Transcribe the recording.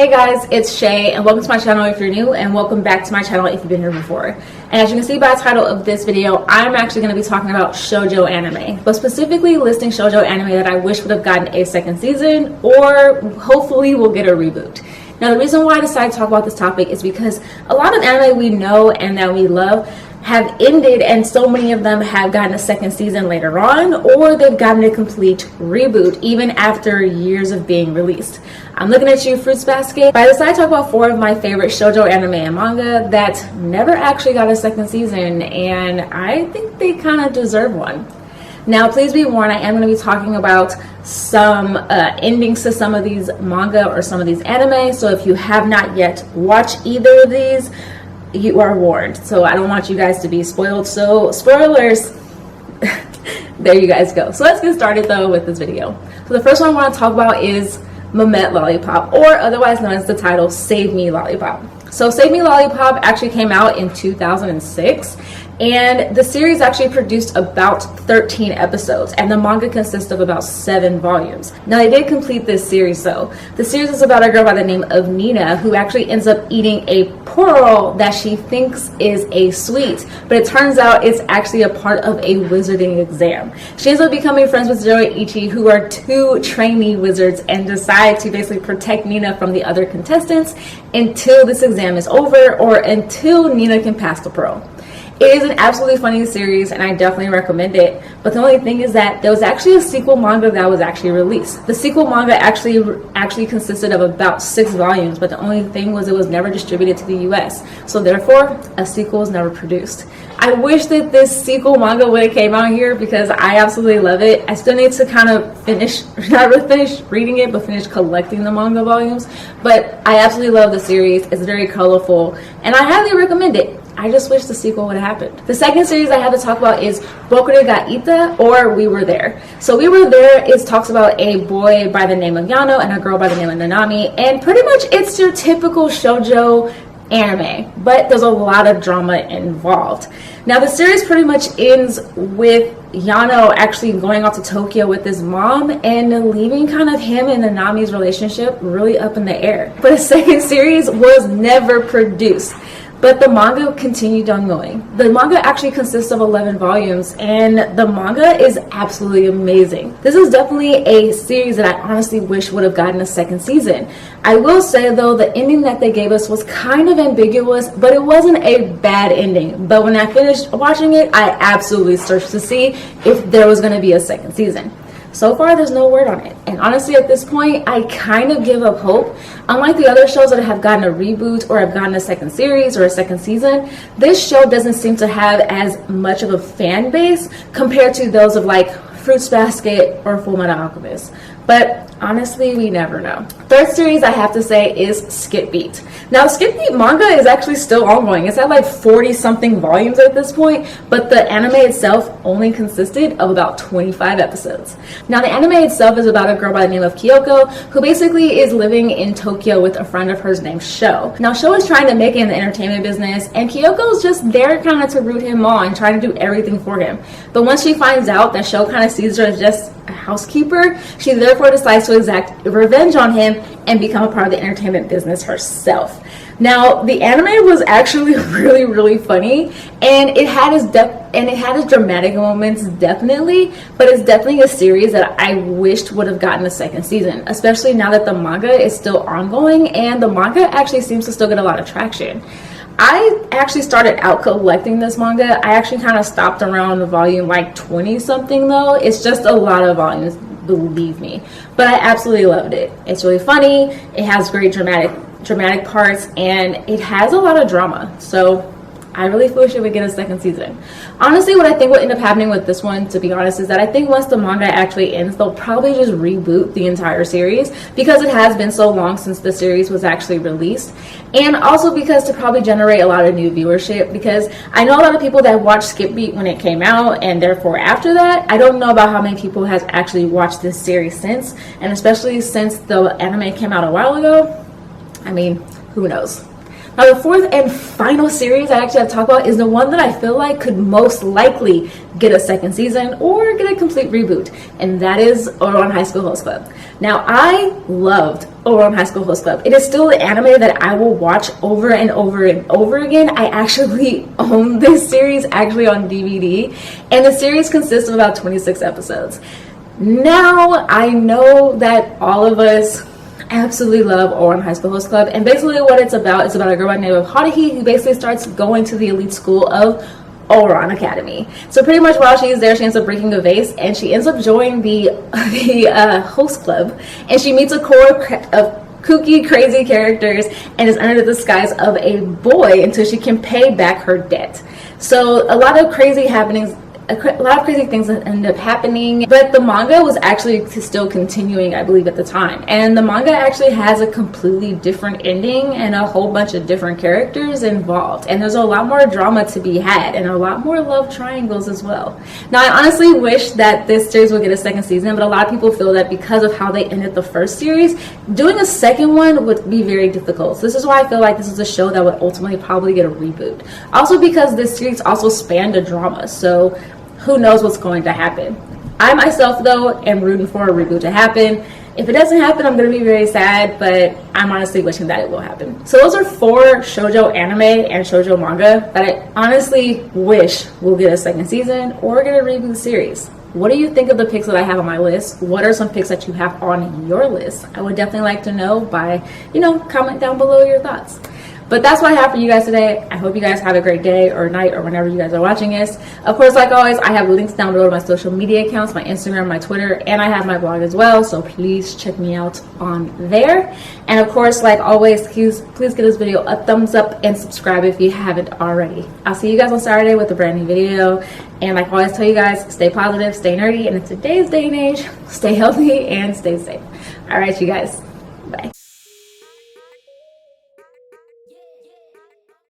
Hey guys, it's Shay and welcome to my channel if you're new, and welcome back to my channel if you've been here before. And as you can see by the title of this video, I'm actually going to be talking about shoujo anime, but specifically listing shoujo anime that I wish would have gotten a second season or hopefully will get a reboot. Now the reason why I decided to talk about this topic is because a lot of anime we know and that we love have ended, and so many of them have gotten a second season later on, or they've gotten a complete reboot even after years of being released. I'm looking at you, Fruits Basket. But I decided to talk about 4 of my favorite shoujo anime and manga that never actually got a second season, and I think they kind of deserve one. Now, please be warned, I am going to be talking about some endings to some of these manga or some of these anime, so if you have not yet watched either of these, you are warned. So I don't want you guys to be spoiled, so spoilers. There you guys go. So let's get started though with this video. So the first one I want to talk about is Me Lollipop, or otherwise known as the title Save Me Lollipop. So Save Me Lollipop actually came out in 2006, and the series actually produced about 13 episodes, and the manga consists of about 7 volumes. Now they did complete this series though. The series is about a girl by the name of Nina who actually ends up eating a pearl that she thinks is a sweet, but it turns out it's actually a part of a wizarding exam. She ends up becoming friends with Zero and Ichi, who are 2 trainee wizards, and decide to basically protect Nina from the other contestants until this exam is over, or until Nina can pass the pearl. It is an absolutely funny series and I definitely recommend it, but the only thing is that there was actually a sequel manga that was actually released. The sequel manga actually consisted of about 6 volumes, but the only thing was it was never distributed to the US, so therefore a sequel was never produced. I wish that this sequel manga would have came out here because I absolutely love it. I still need to kind of finish, not really finish reading it, but finish collecting the manga volumes, but I absolutely love the series. It's very colorful and I highly recommend it. I just wish the sequel would have happened. The second series I have to talk about is Bokure ga Ita, or We Were There. So We Were There talks about a boy by the name of Yano and a girl by the name of Nanami, and pretty much it's your typical shoujo anime, but there's a lot of drama involved. Now the series pretty much ends with Yano actually going off to Tokyo with his mom and leaving kind of him and Nanami's relationship really up in the air. But a second series was never produced, but the manga continued ongoing. The manga actually consists of 11 volumes, and the manga is absolutely amazing. This is definitely a series that I honestly wish would have gotten a second season. I will say though, the ending that they gave us was kind of ambiguous, but it wasn't a bad ending. But when I finished watching it, I absolutely searched to see if there was going to be a second season. So far, there's no word on it. And honestly, at this point, I kind of give up hope. Unlike the other shows that have gotten a reboot or have gotten a second series or a second season, this show doesn't seem to have as much of a fan base compared to those of like Fruits Basket or Fullmetal Alchemist. But honestly, we never know. Third series I have to say is Skip Beat. Now Skip Beat manga is actually still ongoing. It's at like 40 something volumes at this point, but the anime itself only consisted of about 25 episodes. Now the anime itself is about a girl by the name of Kyoko who basically is living in Tokyo with a friend of hers named Sho. Now Sho is trying to make it in the entertainment business, and Kyoko is just there kind of to root him on, trying to do everything for him. But once she finds out that Sho kind of sees her as just a housekeeper, she therefore decides to exact revenge on him and become a part of the entertainment business herself. Now the anime was actually really funny, and it had its dramatic moments definitely, but it's definitely a series that I wished would have gotten a second season, especially now that the manga is still ongoing and the manga actually seems to still get a lot of traction. I actually started out collecting this manga. I actually kind of stopped around the volume like 20 something though. It's just a lot of volumes, believe me, but I absolutely loved it. It's really funny, it has great dramatic parts, and it has a lot of drama, so I really wish it would get a second season. Honestly, what I think will end up happening with this one, to be honest, is that I think once the manga actually ends, they'll probably just reboot the entire series because it has been so long since the series was actually released, and also because to probably generate a lot of new viewership, because I know a lot of people that watched Skip Beat when it came out, and therefore after that, I don't know about how many people has actually watched this series since, and especially since the anime came out a while ago. I mean, who knows? Now, the fourth and final series I actually have to talk about is the one that I feel like could most likely get a second season or get a complete reboot, and that is Ouran High School Host Club. Now, I loved Ouran High School Host Club. It is still the anime that I will watch over and over and over again. I actually own this series actually on DVD, and the series consists of about 26 episodes. Now, I know that all of us absolutely love Ouran High School Host Club, and basically what it's about is about a girl by the name of Haruhi who basically starts going to the elite school of Ouran Academy. So pretty much while she's there, she ends up breaking a vase, and she ends up joining the host club, and she meets a core of kooky, crazy characters, and is under the disguise of a boy until she can pay back her debt. So a lot of crazy happenings. A lot of crazy things ended up happening, but the manga was actually still continuing, I believe, at the time. And the manga actually has a completely different ending and a whole bunch of different characters involved. And there's a lot more drama to be had and a lot more love triangles as well. Now, I honestly wish that this series would get a second season, but a lot of people feel that because of how they ended the first series, doing a second one would be very difficult. So this is why I feel like this is a show that would ultimately probably get a reboot. Also because this series also spanned a drama, so who knows what's going to happen. I myself, though, am rooting for a reboot to happen. If it doesn't happen, I'm going to be very sad, but I'm honestly wishing that it will happen. So those are 4 shoujo anime and shoujo manga that I honestly wish will get a second season or get a reboot series. What do you think of the picks that I have on my list? What are some picks that you have on your list? I would definitely like to know by, comment down below your thoughts. But that's what I have for you guys today. I hope you guys have a great day or night or whenever you guys are watching this. Of course, like always, I have links down below to my social media accounts, my Instagram, my Twitter, and I have my blog as well. So please check me out on there. And of course, like always, please give this video a thumbs up and subscribe if you haven't already. I'll see you guys on Saturday with a brand new video. And like I always tell you guys, stay positive, stay nerdy, and in today's day and age, stay healthy and stay safe. All right, you guys. Bye.